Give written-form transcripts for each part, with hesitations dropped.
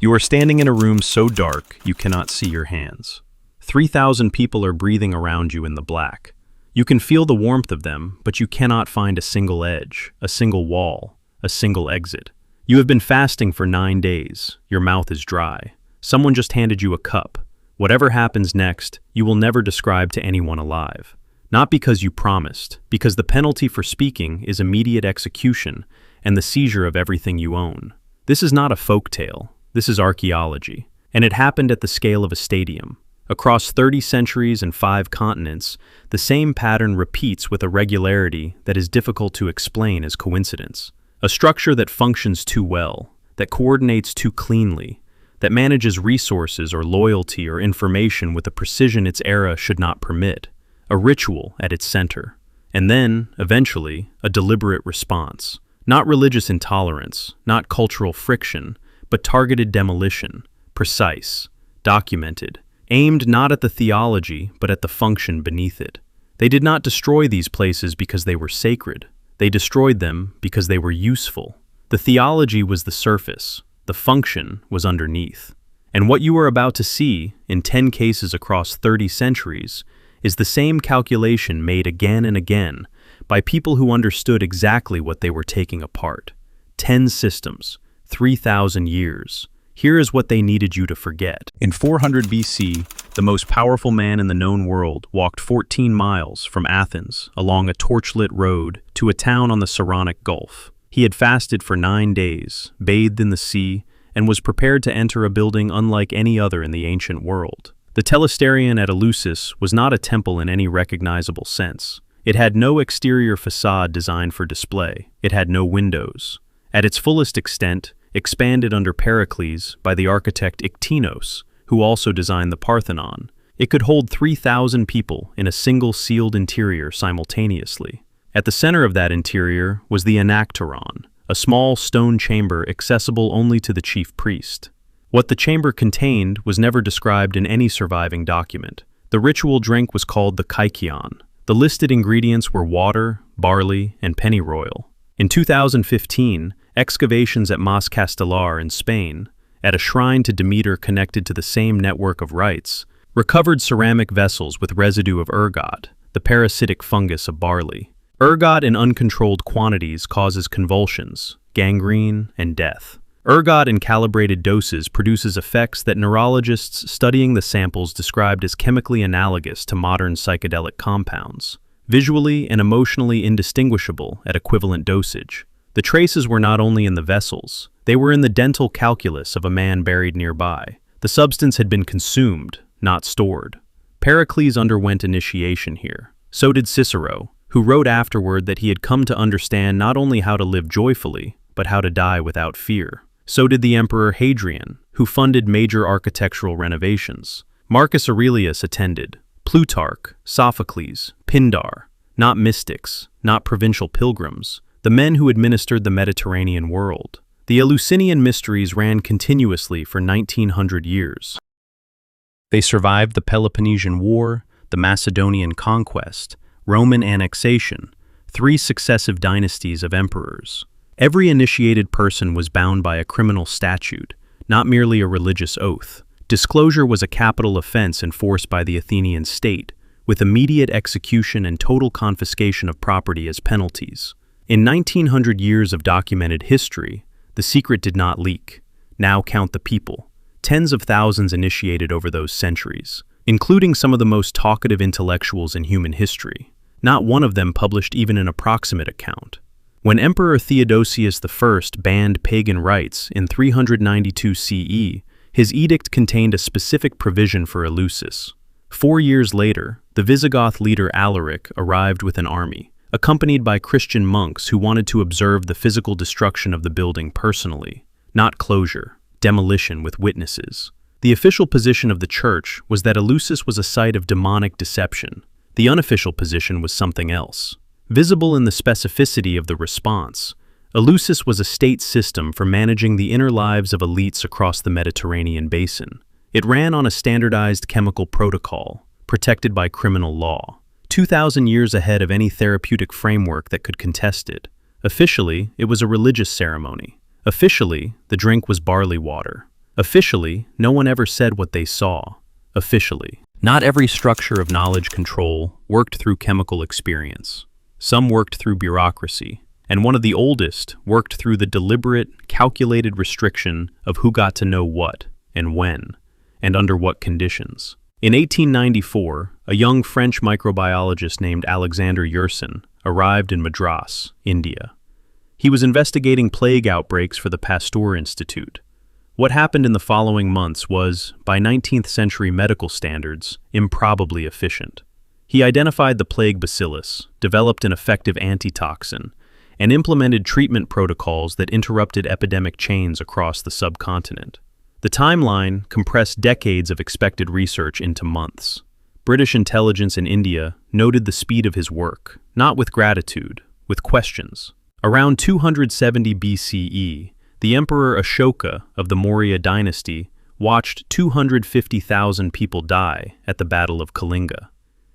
You are standing in a room so dark you cannot see your hands. 3,000 people are breathing around you in the black. You can feel the warmth of them, but you cannot find a single edge, a single wall, a single exit. You have been fasting for 9 days. Your mouth is dry. Someone just handed you a cup. Whatever happens next, you will never describe to anyone alive. Not because you promised, because the penalty for speaking is immediate execution and the seizure of everything you own. This is not a folk tale. This is archaeology. And it happened at the scale of a stadium. Across 30 centuries and 5 continents, the same pattern repeats with a regularity that is difficult to explain as coincidence. A structure that functions too well, that coordinates too cleanly, that manages resources or loyalty or information with a precision its era should not permit. A ritual at its center. And then, eventually, a deliberate response. Not religious intolerance, not cultural friction, but targeted demolition, precise, documented, aimed not at the theology, but at the function beneath it. They did not destroy these places because they were sacred. They destroyed them because they were useful. The theology was the surface. The function was underneath. And what you are about to see, in 10 cases across 30 centuries, is the same calculation made again and again by people who understood exactly what they were taking apart. 10 systems, 3,000 years. Here is what they needed you to forget. In 400 BC, the most powerful man in the known world walked 14 miles from Athens along a torchlit road to a town on the Saronic Gulf. He had fasted for 9 days, bathed in the sea, and was prepared to enter a building unlike any other in the ancient world. The Telesterion at Eleusis was not a temple in any recognizable sense. It had no exterior facade designed for display. It had no windows. At its fullest extent, expanded under Pericles by the architect Iktinos, who also designed the Parthenon, it could hold 3,000 people in a single sealed interior simultaneously. At the center of that interior was the Anakteron, a small stone chamber accessible only to the chief priest. What the chamber contained was never described in any surviving document. The ritual drink was called the kykeon. The listed ingredients were water, barley, and pennyroyal. In 2015, excavations at Mas Castellar in Spain, at a shrine to Demeter connected to the same network of rites, recovered ceramic vessels with residue of ergot, the parasitic fungus of barley. Ergot in uncontrolled quantities causes convulsions, gangrene, and death. Ergot in calibrated doses produces effects that neurologists studying the samples described as chemically analogous to modern psychedelic compounds, visually and emotionally indistinguishable at equivalent dosage. The traces were not only in the vessels, they were in the dental calculus of a man buried nearby. The substance had been consumed, not stored. Pericles underwent initiation here. So did Cicero, who wrote afterward that he had come to understand not only how to live joyfully, but how to die without fear. So did the Emperor Hadrian, who funded major architectural renovations. Marcus Aurelius attended. Plutarch, Sophocles, Pindar, not mystics, not provincial pilgrims, the men who administered the Mediterranean world. The Eleusinian mysteries ran continuously for 1900 years. They survived the Peloponnesian War, the Macedonian conquest, Roman annexation, 3 successive dynasties of emperors. Every initiated person was bound by a criminal statute, not merely a religious oath. Disclosure was a capital offense enforced by the Athenian state, with immediate execution and total confiscation of property as penalties. In 1900 years of documented history, the secret did not leak. Now count the people. Tens of thousands initiated over those centuries, including some of the most talkative intellectuals in human history. Not one of them published even an approximate account. When Emperor Theodosius I banned pagan rites in 392 CE, his edict contained a specific provision for Eleusis. 4 years later, the Visigoth leader Alaric arrived with an army, accompanied by Christian monks who wanted to observe the physical destruction of the building personally, not closure, demolition with witnesses. The official position of the church was that Eleusis was a site of demonic deception. The unofficial position was something else. Visible in the specificity of the response, Eleusis was a state system for managing the inner lives of elites across the Mediterranean basin. It ran on a standardized chemical protocol, protected by criminal law, 2,000 years ahead of any therapeutic framework that could contest it. Officially, it was a religious ceremony. Officially, the drink was barley water. Officially, no one ever said what they saw. Officially. Not every structure of knowledge control worked through chemical experience. Some worked through bureaucracy, and one of the oldest worked through the deliberate, calculated restriction of who got to know what, and when, and under what conditions. In 1894, a young French microbiologist named Alexander Yersin arrived in Madras, India. He was investigating plague outbreaks for the Pasteur Institute. What happened in the following months was, by 19th century medical standards, improbably efficient. He identified the plague bacillus, developed an effective antitoxin, and implemented treatment protocols that interrupted epidemic chains across the subcontinent. The timeline compressed decades of expected research into months. British intelligence in India noted the speed of his work, not with gratitude, with questions. Around 270 BCE, the Emperor Ashoka of the Maurya dynasty watched 250,000 people die at the Battle of Kalinga.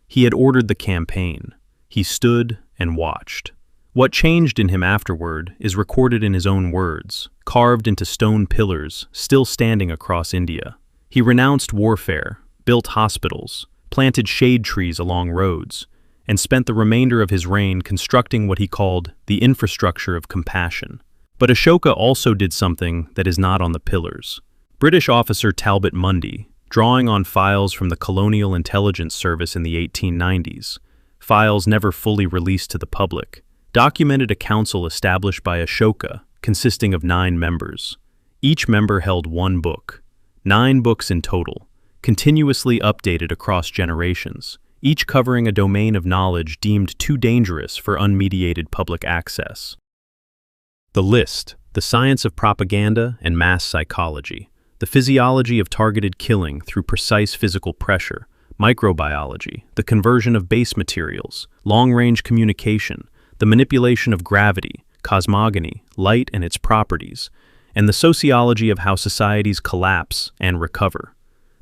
He had ordered the campaign. He stood and watched. What changed in him afterward is recorded in his own words, carved into stone pillars still standing across India. He renounced warfare, built hospitals, planted shade trees along roads, and spent the remainder of his reign constructing what he called the infrastructure of compassion. But Ashoka also did something that is not on the pillars. British officer Talbot Mundy, drawing on files from the Colonial Intelligence Service in the 1890s, files never fully released to the public, documented a council established by Ashoka consisting of 9 members. Each member held one book, 9 books in total, continuously updated across generations, each covering a domain of knowledge deemed too dangerous for unmediated public access. The list: the science of propaganda and mass psychology, the physiology of targeted killing through precise physical pressure, microbiology, the conversion of base materials, long-range communication, the manipulation of gravity, cosmogony, light and its properties, and the sociology of how societies collapse and recover.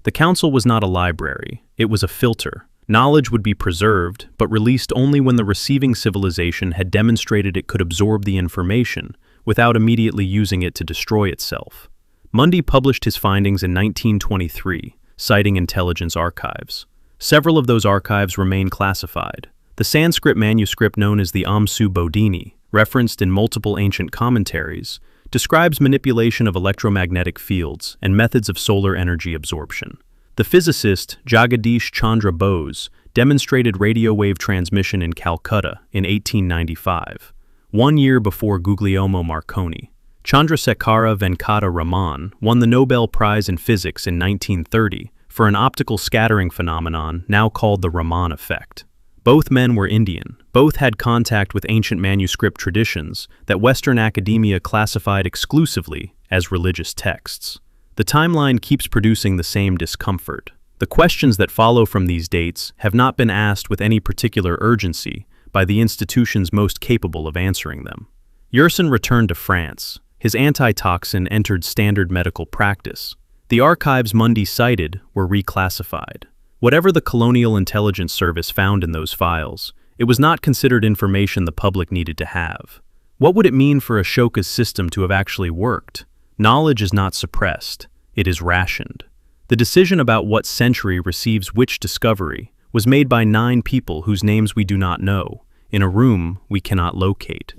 The council was not a library, it was a filter. Knowledge would be preserved, but released only when the receiving civilization had demonstrated it could absorb the information without immediately using it to destroy itself. Mundy published his findings in 1923, citing intelligence archives. Several of those archives remain classified. The Sanskrit manuscript known as the Amsu Bodhini, referenced in multiple ancient commentaries, describes manipulation of electromagnetic fields and methods of solar energy absorption. The physicist Jagadish Chandra Bose demonstrated radio wave transmission in Calcutta in 1895, 1 year before Guglielmo Marconi. Chandrasekhara Venkata Raman won the Nobel Prize in Physics in 1930 for an optical scattering phenomenon now called the Raman effect. Both men were Indian. Both had contact with ancient manuscript traditions that Western academia classified exclusively as religious texts. The timeline keeps producing the same discomfort. The questions that follow from these dates have not been asked with any particular urgency by the institutions most capable of answering them. Yersin returned to France. His antitoxin entered standard medical practice. The archives Mundy cited were reclassified. Whatever the Colonial Intelligence Service found in those files, it was not considered information the public needed to have. What would it mean for Ashoka's system to have actually worked? Knowledge is not suppressed, it is rationed. The decision about what century receives which discovery was made by 9 people whose names we do not know, in a room we cannot locate.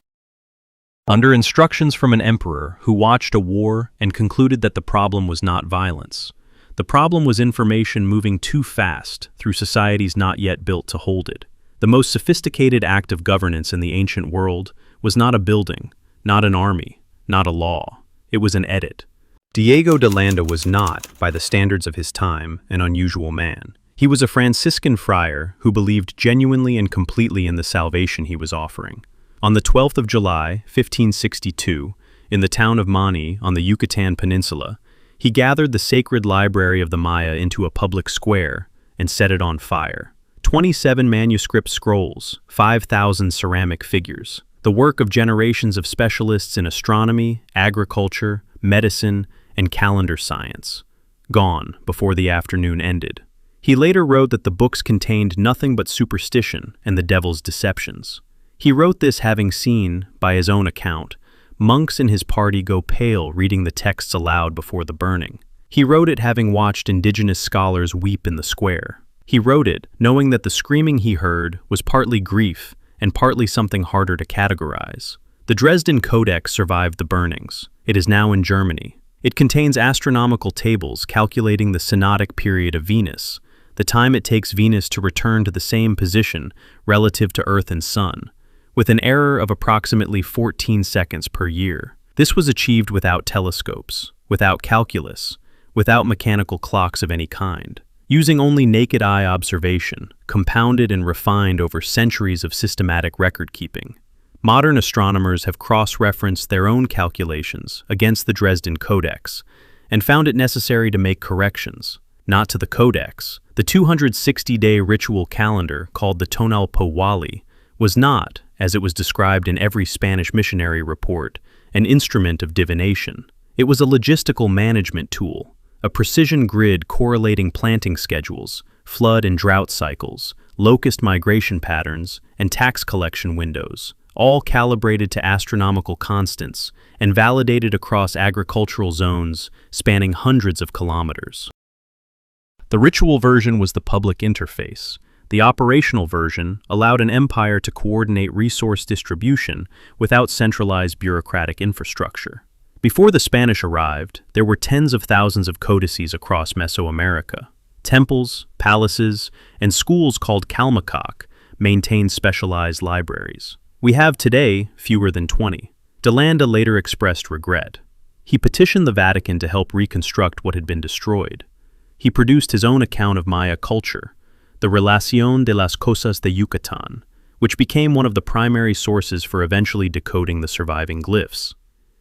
Under instructions from an emperor who watched a war and concluded that the problem was not violence. The problem was information moving too fast through societies not yet built to hold it. The most sophisticated act of governance in the ancient world was not a building, not an army, not a law. It was an edit. Diego de Landa was not, by the standards of his time, an unusual man. He was a Franciscan friar who believed genuinely and completely in the salvation he was offering. On the 12th of July, 1562, in the town of Mani on the Yucatan Peninsula, he gathered the sacred library of the Maya into a public square and set it on fire. 27 manuscript scrolls, 5,000 ceramic figures, the work of generations of specialists in astronomy, agriculture, medicine, and calendar science, gone before the afternoon ended. He later wrote that the books contained nothing but superstition and the devil's deceptions. He wrote this having seen, by his own account, monks in his party go pale reading the texts aloud before the burning. He wrote it having watched indigenous scholars weep in the square. He wrote it knowing that the screaming he heard was partly grief and partly something harder to categorize. The Dresden Codex survived the burnings. It is now in Germany. It contains astronomical tables calculating the synodic period of Venus, the time it takes Venus to return to the same position relative to Earth and Sun, with an error of approximately 14 seconds per year. This was achieved without telescopes, without calculus, without mechanical clocks of any kind, using only naked eye observation, compounded and refined over centuries of systematic record-keeping. Modern astronomers have cross-referenced their own calculations against the Dresden Codex and found it necessary to make corrections, not to the Codex. The 260-day ritual calendar called the Tonal Powali was not, as it was described in every Spanish missionary report, an instrument of divination. It was a logistical management tool, a precision grid correlating planting schedules, flood and drought cycles, locust migration patterns, and tax collection windows, all calibrated to astronomical constants and validated across agricultural zones spanning hundreds of kilometers. The ritual version was the public interface. The operational version allowed an empire to coordinate resource distribution without centralized bureaucratic infrastructure. Before the Spanish arrived, there were tens of thousands of codices across Mesoamerica. Temples, palaces, and schools called Calmecac maintained specialized libraries. We have today fewer than 20. De Landa later expressed regret. He petitioned the Vatican to help reconstruct what had been destroyed. He produced his own account of Maya culture, the Relación de las Cosas de Yucatán, which became one of the primary sources for eventually decoding the surviving glyphs.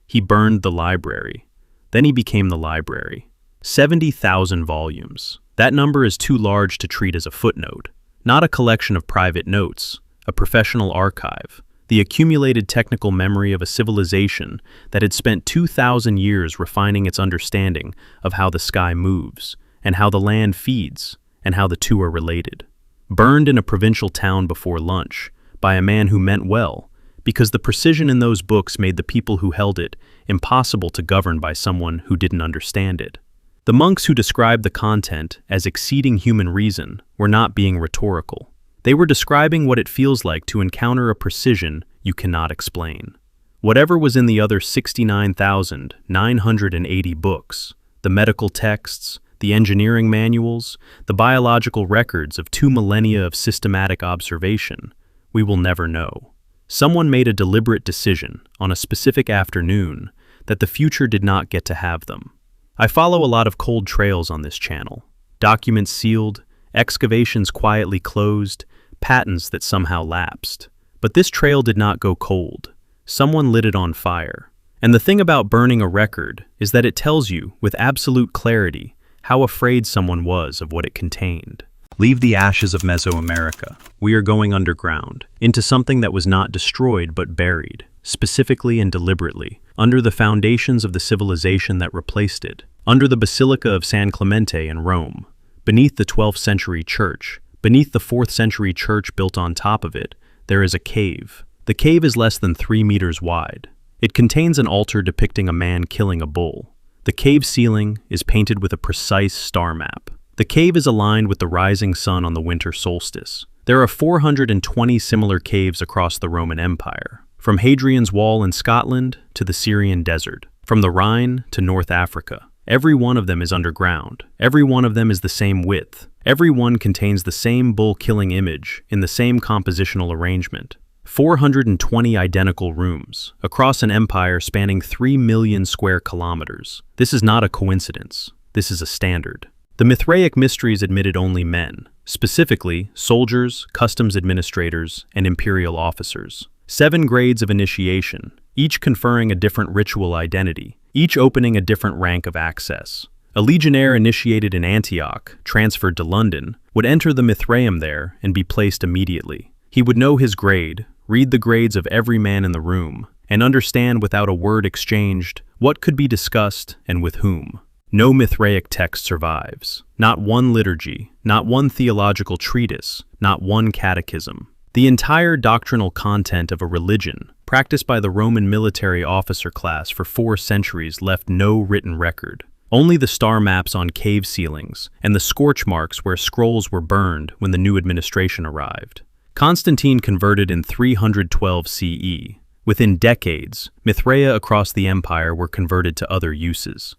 He burned the library. Then he became the library. 70,000 volumes. That number is too large to treat as a footnote, not a collection of private notes, a professional archive, the accumulated technical memory of a civilization that had spent 2,000 years refining its understanding of how the sky moves, and how the land feeds, and how the two are related. Burned in a provincial town before lunch, by a man who meant well, because the precision in those books made the people who held it impossible to govern by someone who didn't understand it. The monks who described the content as exceeding human reason were not being rhetorical. They were describing what it feels like to encounter a precision you cannot explain. Whatever was in the other 69,980 books, the medical texts, the engineering manuals, the biological records of 2 millennia of systematic observation, we will never know. Someone made a deliberate decision on a specific afternoon that the future did not get to have them. I follow a lot of cold trails on this channel. Documents sealed, excavations quietly closed, patents that somehow lapsed. But this trail did not go cold. Someone lit it on fire. And the thing about burning a record is that it tells you, with absolute clarity, how afraid someone was of what it contained. Leave the ashes of Mesoamerica. We are going underground, into something that was not destroyed but buried, specifically and deliberately, under the foundations of the civilization that replaced it, under the Basilica of San Clemente in Rome, beneath the 12th century church, beneath the 4th century church built on top of it, there is a cave. The cave is less than 3 meters wide. It contains an altar depicting a man killing a bull. The cave ceiling is painted with a precise star map. The cave is aligned with the rising sun on the winter solstice. There are 420 similar caves across the Roman Empire, from Hadrian's Wall in Scotland to the Syrian desert, from the Rhine to North Africa. Every one of them is underground. Every one of them is the same width. Every one contains the same bull-killing image in the same compositional arrangement. 420 identical rooms, across an empire spanning 3 million square kilometers. This is not a coincidence. This is a standard. The Mithraic mysteries admitted only men, specifically soldiers, customs administrators, and imperial officers. 7 grades of initiation, each conferring a different ritual identity, each opening a different rank of access. A legionnaire initiated in Antioch, transferred to London, would enter the Mithraeum there and be placed immediately. He would know his grade, read the grades of every man in the room, and understand without a word exchanged what could be discussed and with whom. No Mithraic text survives. Not one liturgy, not one theological treatise, not one catechism. The entire doctrinal content of a religion, practiced by the Roman military officer class for 4 centuries, left no written record. Only the star maps on cave ceilings and the scorch marks where scrolls were burned when the new administration arrived. Constantine converted in 312 CE. Within decades, Mithraea across the empire were converted to other uses.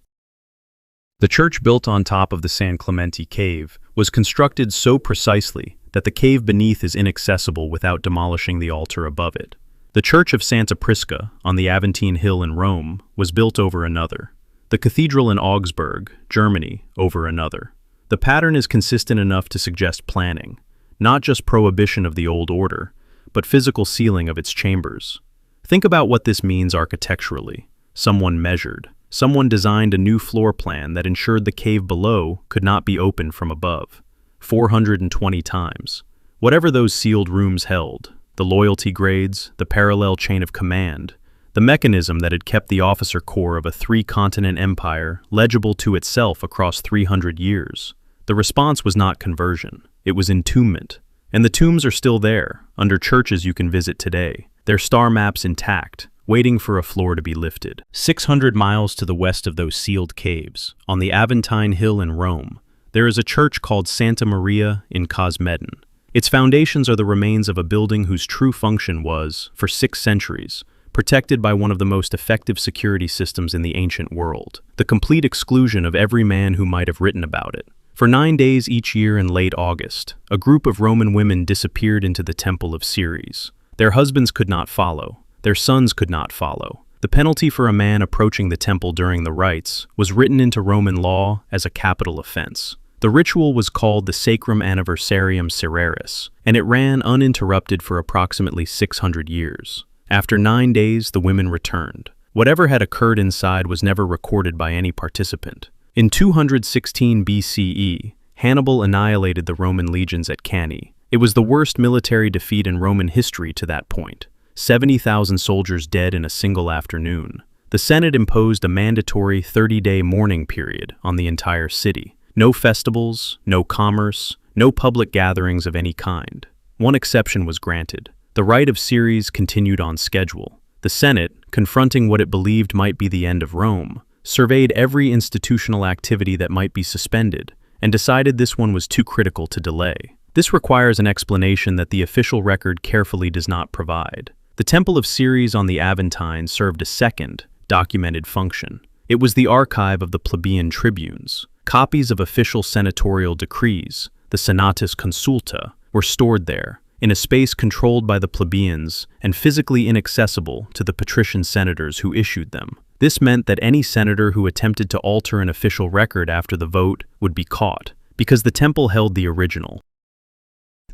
The church built on top of the San Clemente cave was constructed so precisely that the cave beneath is inaccessible without demolishing the altar above it. The Church of Santa Prisca on the Aventine Hill in Rome was built over another. The cathedral in Augsburg, Germany, over another. The pattern is consistent enough to suggest planning, not just prohibition of the old order, but physical sealing of its chambers. Think about what this means architecturally. Someone measured. Someone designed a new floor plan that ensured the cave below could not be opened from above. 420 times. Whatever those sealed rooms held, the loyalty grades, the parallel chain of command, the mechanism that had kept the officer corps of a three-continent empire legible to itself across 300 years. The response was not conversion. It was entombment. And the tombs are still there, under churches you can visit today, their star maps intact, waiting for a floor to be lifted. 600 miles to the west of those sealed caves, on the Aventine Hill in Rome, there is a church called Santa Maria in Cosmedin. Its foundations are the remains of a building whose true function was, for 6 centuries, protected by one of the most effective security systems in the ancient world, the complete exclusion of every man who might have written about it. For 9 days each year in late August, a group of Roman women disappeared into the Temple of Ceres. Their husbands could not follow. Their sons could not follow. The penalty for a man approaching the temple during the rites was written into Roman law as a capital offense. The ritual was called the Sacrum Anniversarium Cereris, and it ran uninterrupted for approximately 600 years. After 9 days, the women returned. Whatever had occurred inside was never recorded by any participant. In 216 BCE, Hannibal annihilated the Roman legions at Cannae. It was the worst military defeat in Roman history to that point. 70,000 soldiers dead in a single afternoon. The Senate imposed a mandatory 30-day mourning period on the entire city. No festivals, no commerce, no public gatherings of any kind. One exception was granted. The Rite of Ceres continued on schedule. The Senate, confronting what it believed might be the end of Rome, surveyed every institutional activity that might be suspended, and decided this one was too critical to delay. This requires an explanation that the official record carefully does not provide. The Temple of Ceres on the Aventine served a second, documented function. It was the archive of the plebeian tribunes. Copies of official senatorial decrees, the Senatus Consulta, were stored there, in a space controlled by the plebeians and physically inaccessible to the patrician senators who issued them. This meant that any senator who attempted to alter an official record after the vote would be caught, because the temple held the original.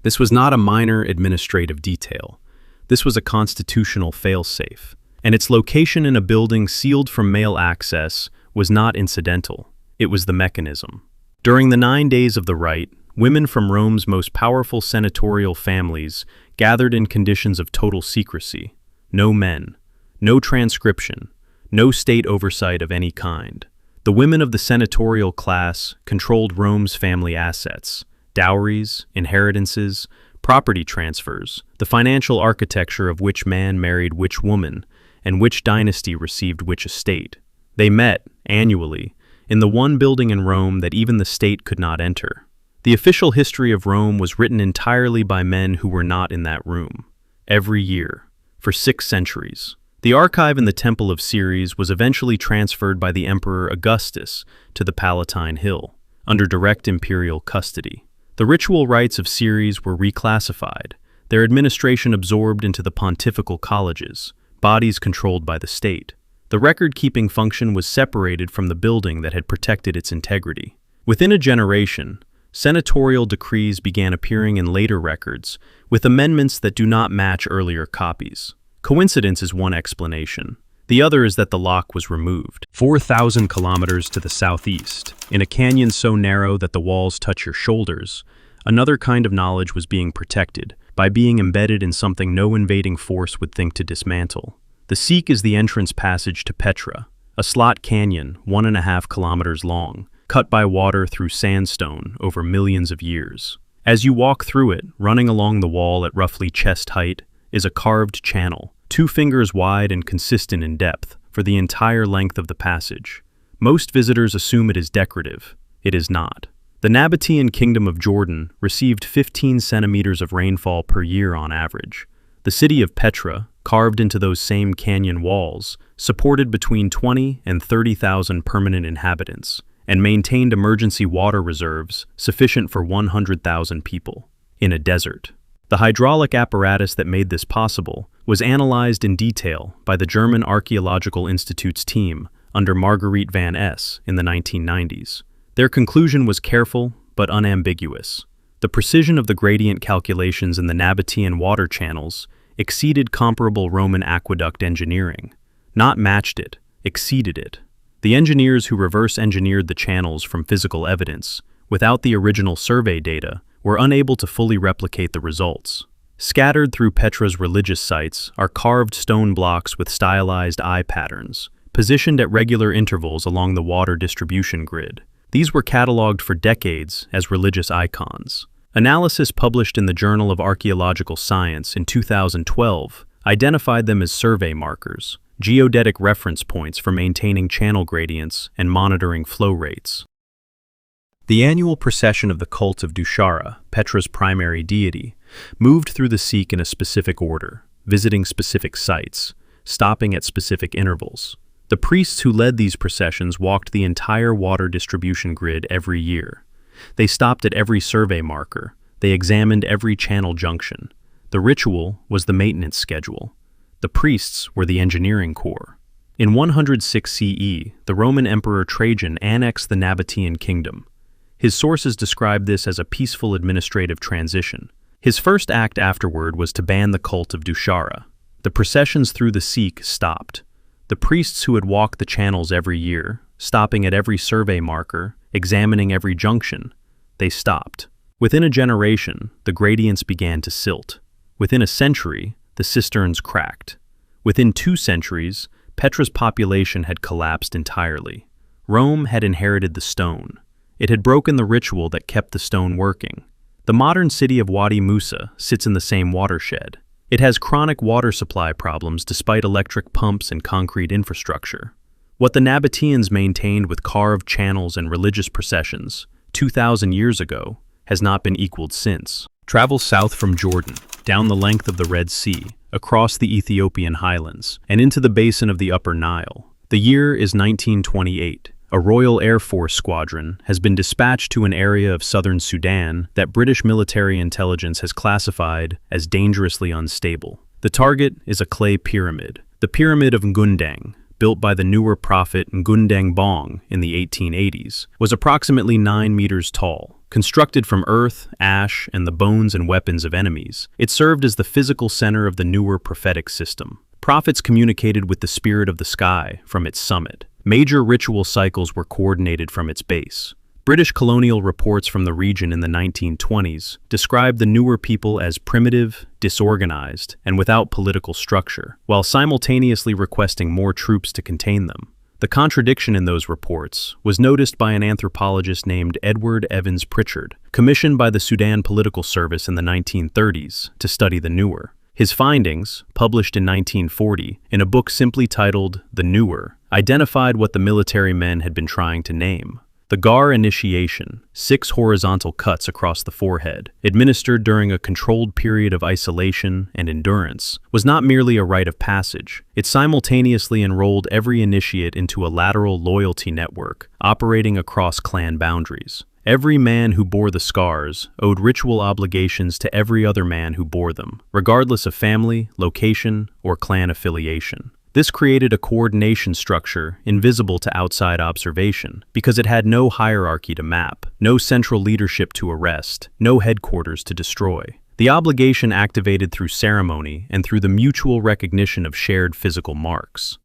This was not a minor administrative detail. This was a constitutional failsafe, and its location in a building sealed from male access was not incidental. It was the mechanism. During the 9 days of the rite, women from Rome's most powerful senatorial families gathered in conditions of total secrecy. No men, no transcription, no state oversight of any kind. The women of the senatorial class controlled Rome's family assets, dowries, inheritances, property transfers, the financial architecture of which man married which woman, and which dynasty received which estate. They met, annually, in the one building in Rome that even the state could not enter. The official history of Rome was written entirely by men who were not in that room. Every year, for 6 centuries. The archive in the Temple of Ceres was eventually transferred by the Emperor Augustus to the Palatine Hill, under direct imperial custody. The ritual rites of Ceres were reclassified, their administration absorbed into the pontifical colleges, bodies controlled by the state. The record-keeping function was separated from the building that had protected its integrity. Within a generation, senatorial decrees began appearing in later records, with amendments that do not match earlier copies. Coincidence is one explanation. The other is that the lock was removed. 4,000 kilometers to the southeast, in a canyon so narrow that the walls touch your shoulders, another kind of knowledge was being protected by being embedded in something no invading force would think to dismantle. The Seek is the entrance passage to Petra, a slot canyon 1.5 kilometers long, cut by water through sandstone over millions of years. As you walk through it, running along the wall at roughly chest height, is a carved channel, 2 fingers wide and consistent in depth, for the entire length of the passage. Most visitors assume it is decorative. It is not. The Nabatean Kingdom of Jordan received 15 centimeters of rainfall per year on average. The city of Petra, carved into those same canyon walls, supported between 20 and 30,000 permanent inhabitants, and maintained emergency water reserves sufficient for 100,000 people, in a desert. The hydraulic apparatus that made this possible was analyzed in detail by the German Archaeological Institute's team under Marguerite van Es in the 1990s. Their conclusion was careful but unambiguous. The precision of the gradient calculations in the Nabatean water channels exceeded comparable Roman aqueduct engineering. Not matched it, exceeded it. The engineers who reverse-engineered the channels from physical evidence, without the original survey data, were unable to fully replicate the results. Scattered through Petra's religious sites are carved stone blocks with stylized eye patterns, positioned at regular intervals along the water distribution grid. These were catalogued for decades as religious icons. Analysis published in the Journal of Archaeological Science in 2012 identified them as survey markers, geodetic reference points for maintaining channel gradients and monitoring flow rates. The annual procession of the cult of Dushara, Petra's primary deity, moved through the Sikh in a specific order, visiting specific sites, stopping at specific intervals. The priests who led these processions walked the entire water distribution grid every year. They stopped at every survey marker. They examined every channel junction. The ritual was the maintenance schedule. The priests were the engineering corps. In 106 CE, the Roman Emperor Trajan annexed the Nabatean kingdom. His sources describe this as a peaceful administrative transition. His first act afterward was to ban the cult of Dushara. The processions through the Sikh stopped. The priests who had walked the channels every year, stopping at every survey marker, examining every junction, they stopped. Within a generation, the gradients began to silt. Within a century, the cisterns cracked. Within 2 centuries, Petra's population had collapsed entirely. Rome had inherited the stone. It had broken the ritual that kept the stone working. The modern city of Wadi Musa sits in the same watershed. It has chronic water supply problems despite electric pumps and concrete infrastructure. What the Nabateans maintained with carved channels and religious processions 2,000 years ago has not been equaled since. Travel south from Jordan, down the length of the Red Sea, across the Ethiopian highlands, and into the basin of the Upper Nile. The year is 1928. A Royal Air Force squadron has been dispatched to an area of southern Sudan that British military intelligence has classified as dangerously unstable. The target is a clay pyramid, the Pyramid of Ngundeng, built by the newer prophet Ngundeng Bong in the 1880s, was approximately 9 meters tall. Constructed from earth, ash, and the bones and weapons of enemies, it served as the physical center of the newer prophetic system. Prophets communicated with the spirit of the sky from its summit. Major ritual cycles were coordinated from its base. British colonial reports from the region in the 1920s described the newer people as primitive, disorganized, and without political structure, while simultaneously requesting more troops to contain them. The contradiction in those reports was noticed by an anthropologist named Edward Evans Pritchard, commissioned by the Sudan Political Service in the 1930s to study the newer. His findings, published in 1940 in a book simply titled The Newer, identified what the military men had been trying to name. The Gar initiation, 6 horizontal cuts across the forehead, administered during a controlled period of isolation and endurance, was not merely a rite of passage. It simultaneously enrolled every initiate into a lateral loyalty network operating across clan boundaries. Every man who bore the scars owed ritual obligations to every other man who bore them, regardless of family, location, or clan affiliation. This created a coordination structure invisible to outside observation because it had no hierarchy to map, no central leadership to arrest, no headquarters to destroy. The obligation activated through ceremony and through the mutual recognition of shared physical marks.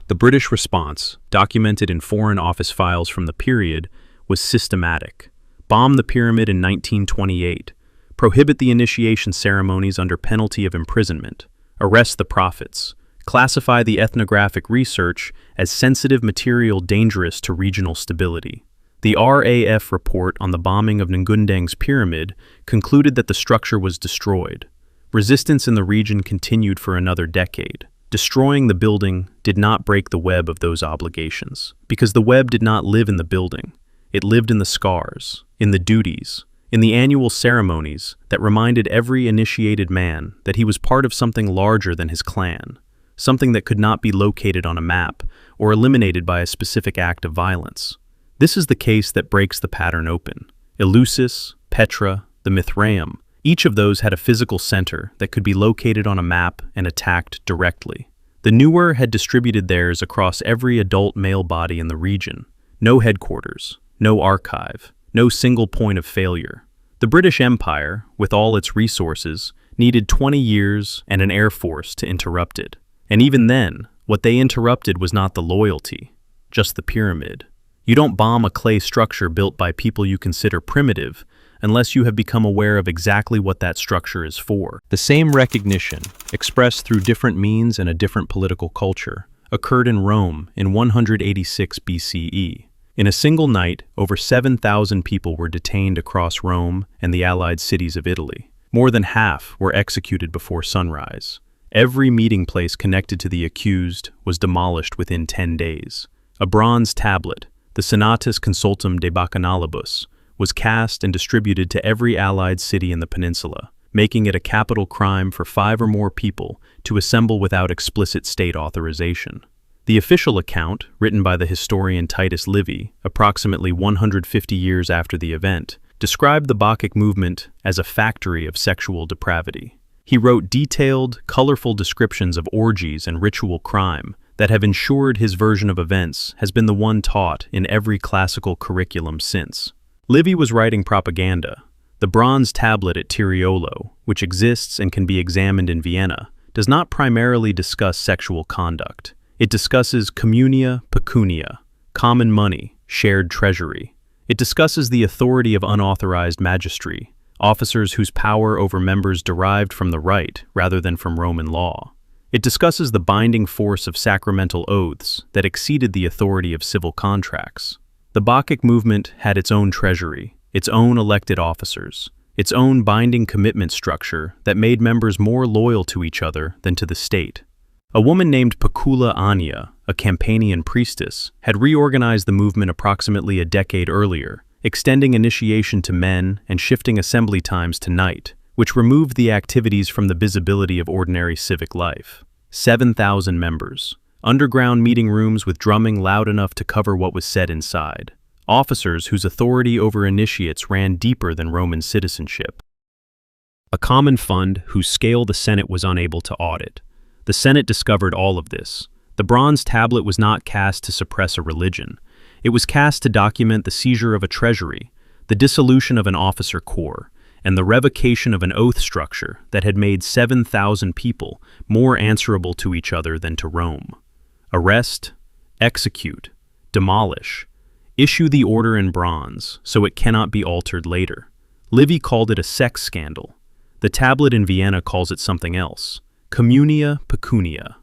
The British response, documented in Foreign Office files from the period, was systematic. Bomb the pyramid in 1928, prohibit the initiation ceremonies under penalty of imprisonment, arrest the prophets, classify the ethnographic research as sensitive material dangerous to regional stability. The RAF report on the bombing of Ngundeng's pyramid concluded that the structure was destroyed. Resistance in the region continued for another decade. Destroying the building did not break the web of those obligations, because the web did not live in the building. It lived in the scars, in the duties, in the annual ceremonies that reminded every initiated man that he was part of something larger than his clan, something that could not be located on a map or eliminated by a specific act of violence. This is the case that breaks the pattern open. Eleusis, Petra, the Mithraeum, each of those had a physical center that could be located on a map and attacked directly. The Newer had distributed theirs across every adult male body in the region. No headquarters, no archive, no single point of failure. The British Empire, with all its resources, needed 20 years and an air force to interrupt it. And even then, what they interrupted was not the loyalty, just the pyramid. You don't bomb a clay structure built by people you consider primitive unless you have become aware of exactly what that structure is for. The same recognition, expressed through different means and a different political culture, occurred in Rome in 186 BCE. In a single night, over 7,000 people were detained across Rome and the allied cities of Italy. More than half were executed before sunrise. Every meeting place connected to the accused was demolished within 10 days. A bronze tablet, the Senatus Consultum de Bacchanalibus, was cast and distributed to every allied city in the peninsula, making it a capital crime for 5 or more people to assemble without explicit state authorization. The official account, written by the historian Titus Livy, approximately 150 years after the event, described the Bacchic movement as a factory of sexual depravity. He wrote detailed, colorful descriptions of orgies and ritual crime that have ensured his version of events has been the one taught in every classical curriculum since. Livy was writing propaganda. The bronze tablet at Tiriolo, which exists and can be examined in Vienna, does not primarily discuss sexual conduct. It discusses communia pecunia, common money, shared treasury. It discusses the authority of unauthorized magistry, officers whose power over members derived from the right rather than from Roman law. It discusses the binding force of sacramental oaths that exceeded the authority of civil contracts. The Bacchic movement had its own treasury, its own elected officers, its own binding commitment structure that made members more loyal to each other than to the state. A woman named Pacula Ania, a Campanian priestess, had reorganized the movement approximately a decade earlier, extending initiation to men and shifting assembly times to night, which removed the activities from the visibility of ordinary civic life. 7,000 members. Underground meeting rooms with drumming loud enough to cover what was said inside. Officers whose authority over initiates ran deeper than Roman citizenship. A common fund whose scale the Senate was unable to audit. The Senate discovered all of this. The bronze tablet was not cast to suppress a religion. It was cast to document the seizure of a treasury, the dissolution of an officer corps, and the revocation of an oath structure that had made 7,000 people more answerable to each other than to Rome. Arrest, execute, demolish, issue the order in bronze so it cannot be altered later. Livy called it a sex scandal. The tablet in Vienna calls it something else. Communia pecunia,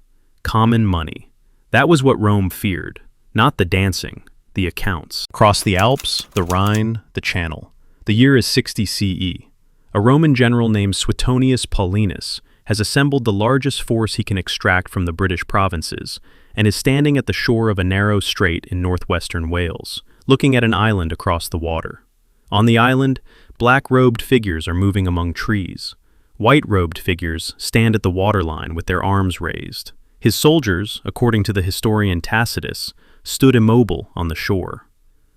common money. That was what Rome feared, not the dancing, the accounts. Across the Alps, the Rhine, the Channel. The year is 60 CE. A Roman general named Suetonius Paulinus has assembled the largest force he can extract from the British provinces and is standing at the shore of a narrow strait in northwestern Wales, looking at an island across the water. On the island, black-robed figures are moving among trees. White-robed figures stand at the waterline with their arms raised. His soldiers, according to the historian Tacitus, stood immobile on the shore.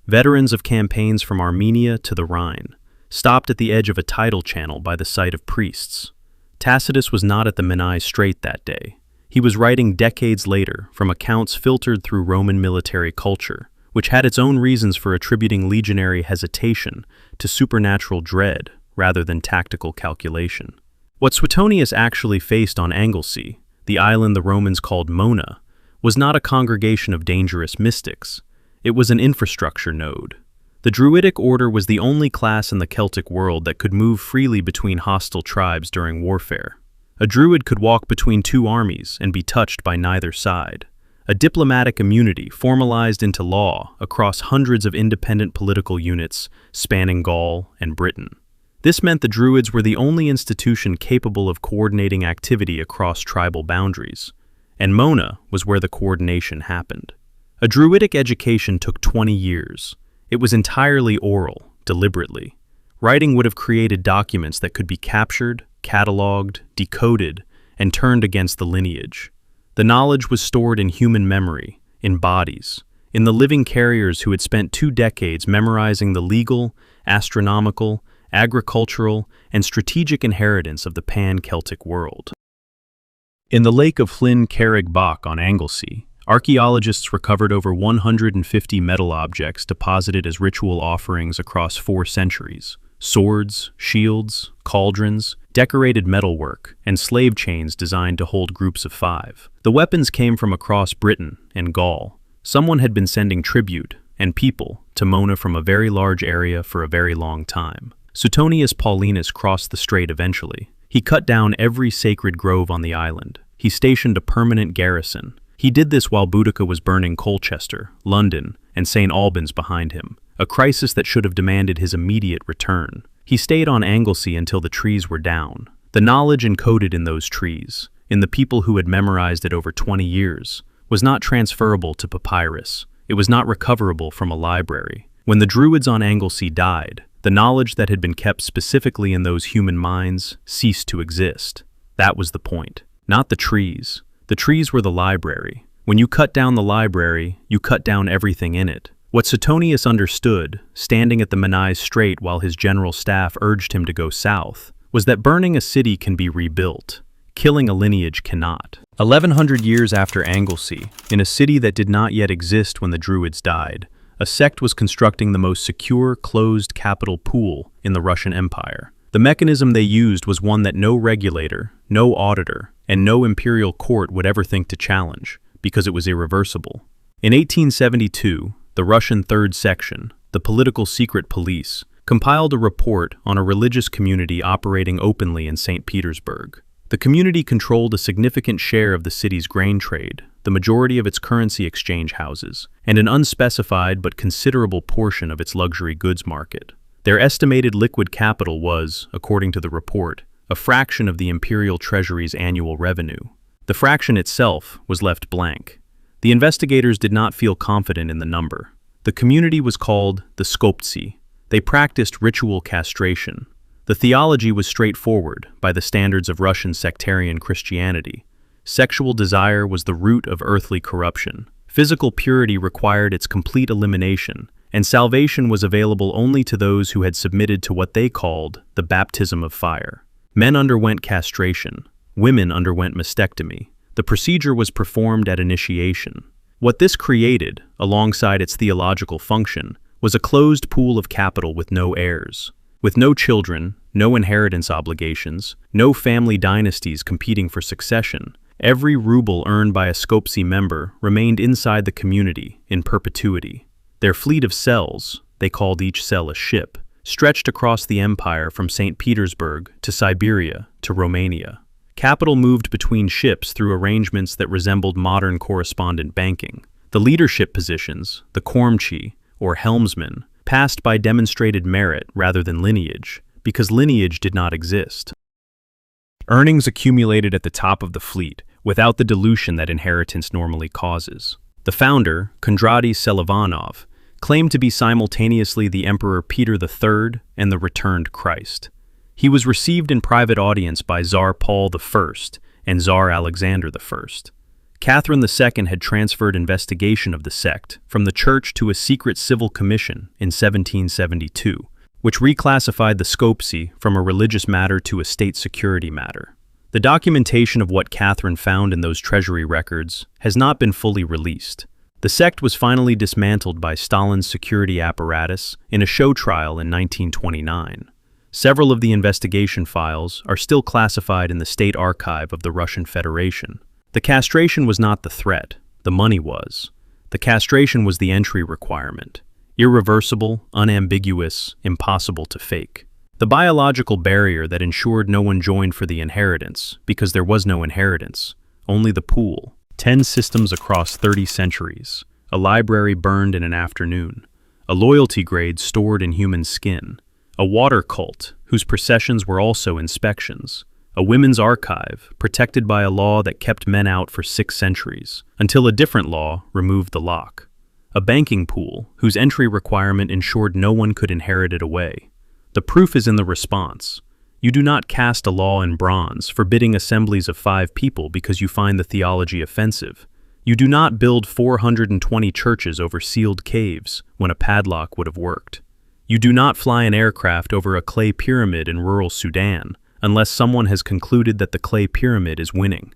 Veterans of campaigns from Armenia to the Rhine stopped at the edge of a tidal channel by the site of priests. Tacitus was not at the Menai Strait that day. He was writing decades later from accounts filtered through Roman military culture, which had its own reasons for attributing legionary hesitation to supernatural dread rather than tactical calculation. What Suetonius actually faced on Anglesey, the island the Romans called Mona, was not a congregation of dangerous mystics. It was an infrastructure node. The Druidic order was the only class in the Celtic world that could move freely between hostile tribes during warfare. A Druid could walk between two armies and be touched by neither side. A diplomatic immunity formalized into law across hundreds of independent political units spanning Gaul and Britain. This meant the Druids were the only institution capable of coordinating activity across tribal boundaries. and Mona was where the coordination happened. A Druidic education took 20 years. It was entirely oral, deliberately. Writing would have created documents that could be captured, cataloged, decoded, and turned against the lineage. The knowledge was stored in human memory, in bodies, in the living carriers who had spent 2 decades memorizing the legal, astronomical, agricultural, and strategic inheritance of the pan-Celtic world. In the lake of Llyn Cerrig Bach on Anglesey, archaeologists recovered over 150 metal objects deposited as ritual offerings across 4 centuries: swords, shields, cauldrons, decorated metalwork, and slave chains designed to hold groups of 5. The weapons came from across Britain and Gaul. Someone had been sending tribute and people to Mona from a very large area for a very long time. Suetonius Paulinus crossed the strait eventually. He cut down every sacred grove on the island. He stationed a permanent garrison. He did this while Boudica was burning Colchester, London, and St. Albans behind him, a crisis that should have demanded his immediate return. He stayed on Anglesey until the trees were down. The knowledge encoded in those trees, in the people who had memorized it over 20 years, was not transferable to papyrus. It was not recoverable from a library. When the Druids on Anglesey died, the knowledge that had been kept specifically in those human minds ceased to exist. That was the point. Not the trees. The trees were the library. When you cut down the library, you cut down everything in it. What Suetonius understood, standing at the Menai Strait while his general staff urged him to go south, was that burning a city can be rebuilt. Killing a lineage cannot. 1100 years after Anglesey, in a city that did not yet exist when the Druids died, a sect was constructing the most secure, closed capital pool in the Russian Empire. The mechanism they used was one that no regulator, no auditor, and no imperial court would ever think to challenge, because it was irreversible. In 1872, the Russian Third Section, the political secret police, compiled a report on a religious community operating openly in St. Petersburg. The community controlled a significant share of the city's grain trade, the majority of its currency exchange houses, and an unspecified but considerable portion of its luxury goods market. Their estimated liquid capital was, according to the report, a fraction of the imperial treasury's annual revenue. The fraction itself was left blank. The investigators did not feel confident in the number. The community was called the Skoptsi. They practiced ritual castration. The theology was straightforward by the standards of Russian sectarian Christianity. Sexual desire was the root of earthly corruption. Physical purity required its complete elimination, and salvation was available only to those who had submitted to what they called the baptism of fire. Men underwent castration. Women underwent mastectomy. The procedure was performed at initiation. What this created, alongside its theological function, was a closed pool of capital with no heirs. With no children, no inheritance obligations, no family dynasties competing for succession, every ruble earned by a Skoptsi member remained inside the community in perpetuity. Their fleet of cells, they called each cell a ship, stretched across the empire from St. Petersburg to Siberia to Romania. Capital moved between ships through arrangements that resembled modern correspondent banking. The leadership positions, the kormchi, or helmsman, passed by demonstrated merit rather than lineage, because lineage did not exist. Earnings accumulated at the top of the fleet, without the dilution that inheritance normally causes. The founder, Kondraty Selivanov, claimed to be simultaneously the Emperor Peter III and the returned Christ. He was received in private audience by Tsar Paul I and Tsar Alexander I. Catherine II had transferred investigation of the sect from the church to a secret civil commission in 1772, which reclassified the Skoptsi from a religious matter to a state security matter. The documentation of what Catherine found in those treasury records has not been fully released. The sect was finally dismantled by Stalin's security apparatus in a show trial in 1929. Several of the investigation files are still classified in the State Archive of the Russian Federation. The castration was not the threat, the money was. The castration was the entry requirement. Irreversible, unambiguous, impossible to fake. The biological barrier that ensured no one joined for the inheritance, because there was no inheritance, only the pool. 10 systems across 30 centuries. A library burned in an afternoon. A loyalty grade stored in human skin. A water cult, whose processions were also inspections. A women's archive, protected by a law that kept men out for 6 centuries, until a different law removed the lock. A banking pool, whose entry requirement ensured no one could inherit it away. The proof is in the response. You do not cast a law in bronze forbidding assemblies of 5 people because you find the theology offensive. You do not build 420 churches over sealed caves when a padlock would have worked. You do not fly an aircraft over a clay pyramid in rural Sudan unless someone has concluded that the clay pyramid is winning.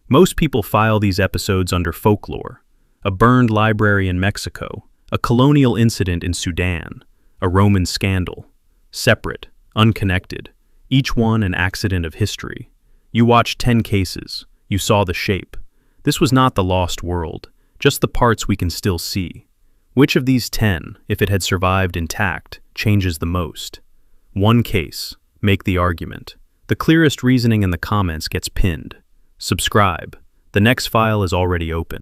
Most people file these episodes under folklore. A burned library in Mexico, a colonial incident in Sudan, a Roman scandal. Separate, unconnected, each one an accident of history. You watched 10 cases. You saw the shape. This was not the lost world, just the parts we can still see. Which of these 10, if it had survived intact, changes the most? One case. Make the argument. The clearest reasoning in the comments gets pinned. Subscribe. The next file is already open.